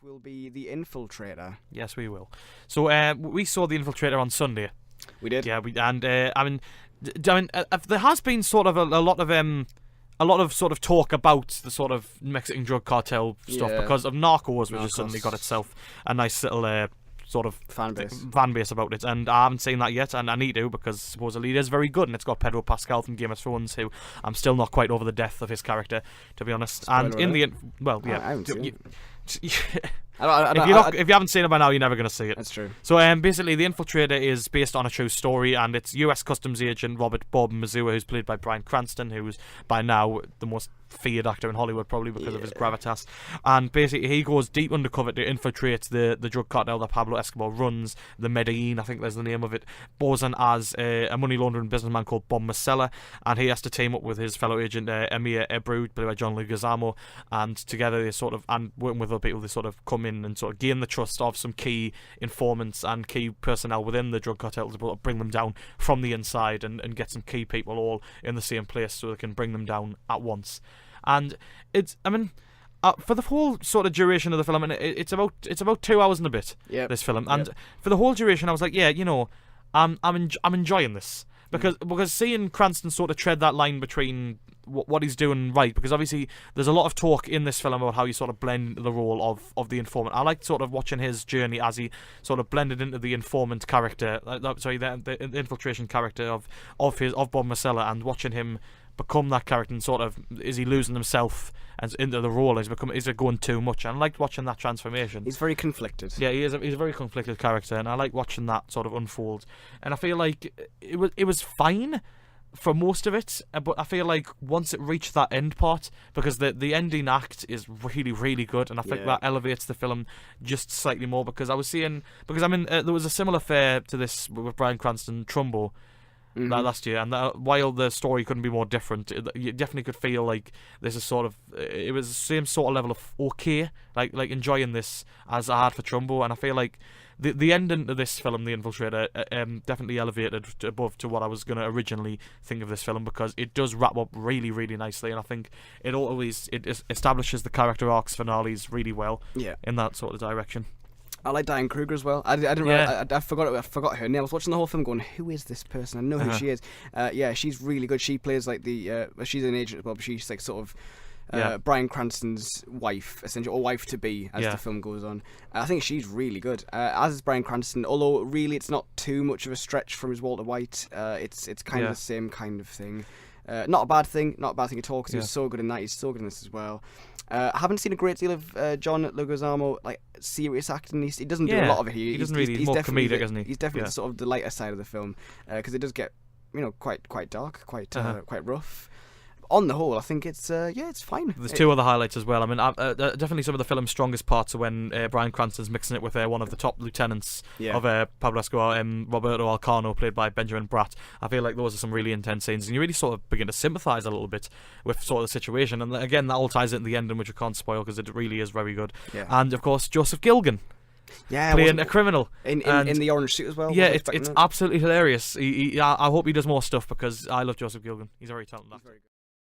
will be The Infiltrator. Yes, we will. So we saw The Infiltrator on Sunday. We did. Yeah, there has been sort of a lot of sort of talk about the sort of Mexican drug cartel stuff because of Narcos, which has suddenly got itself a nice little sort of fan base about it, and I haven't seen that yet, and I need to, because supposedly it is very good, and it's got Pedro Pascal from Game of Thrones, who I'm still not quite over the death of his character, to be honest. Spoiler and in alert. the I haven't seen it. If you haven't seen it by now, you're never going to see it. That's true. So basically, The Infiltrator is based on a true story, and it's US Customs agent Robert Bob Mazua, who's played by Bryan Cranston, who's by now the most feared actor in Hollywood, probably because of his gravitas. And basically, he goes deep undercover to infiltrate the drug cartel that Pablo Escobar runs, the Medellin, I think there's the name of it, posing as a money laundering businessman called Bob Marcella, and he has to team up with his fellow agent Emir Ebru, played by John Leguizamo, and together they sort of, and working with other people, they sort of come in and sort of gain the trust of some key informants and key personnel within the drug cartel to bring them down from the inside, and get some key people all in the same place so they can bring them down at once. And it's, for the whole sort of duration of the film, and it's about 2 hours and a bit. Yep. This film, and for the whole duration, I was like, yeah, I'm enjoying this because seeing Cranston sort of tread that line between what he's doing right, because obviously there's a lot of talk in this film about how you sort of blend into the role of the informant. I liked sort of watching his journey as he sort of blended into the informant character, the infiltration character of Bob Marcella, and watching him become that character, and sort of, is he losing himself and into the role? Is it going too much? And I liked watching that transformation. He's very conflicted. Yeah, he's a very conflicted character, and I like watching that sort of unfold. And I feel like it was fine for most of it, but I feel like once it reached that end part, because the ending act is really, really good, and I think that elevates the film just slightly more, because there was a similar affair to this with Bryan Cranston, Trumbo, last year, and while the story couldn't be more different, you definitely could feel like this is sort of, it was the same sort of level of okay, like enjoying this as I had for Trumbo, and I feel like the ending to this film, The Infiltrator, definitely elevated above to what I was going to originally think of this film, because it does wrap up really, really nicely, and I think it establishes the character arcs, finales really well in that sort of direction. I like Diane Kruger as well. I didn't realize, I forgot her name. I was watching the whole film going, who is this person? I know who she is. She's really good. She plays like she's an agent as well, but she's like sort of Bryan Cranston's wife, essentially, or wife to be, as the film goes on. I think she's really good. As is Bryan Cranston, although really it's not too much of a stretch from his Walter White. It's kind of the same kind of thing. Not a bad thing at all, because he was so good in that. He's so good in this as well. I haven't seen a great deal of John Leguizamo, like serious acting. He doesn't do a lot of it. He doesn't really. He's more comedic, isn't he? He's definitely sort of the lighter side of the film, because it does get quite dark, quite rough. On the whole, I think it's fine. There's two other highlights as well. I mean, definitely some of the film's strongest parts are when Bryan Cranston's mixing it with one of the top lieutenants of Pablo Escobar, Roberto Alcano, played by Benjamin Bratt. I feel like those are some really intense scenes, and you really sort of begin to sympathise a little bit with sort of the situation. And again, that all ties into the ending, which I can't spoil because it really is very good. Yeah. And of course, Joseph Gilgan. Playing a criminal in the orange suit as well. Yeah, it's absolutely hilarious. I hope he does more stuff, because I love Joseph Gilgan. He's a very talented actor.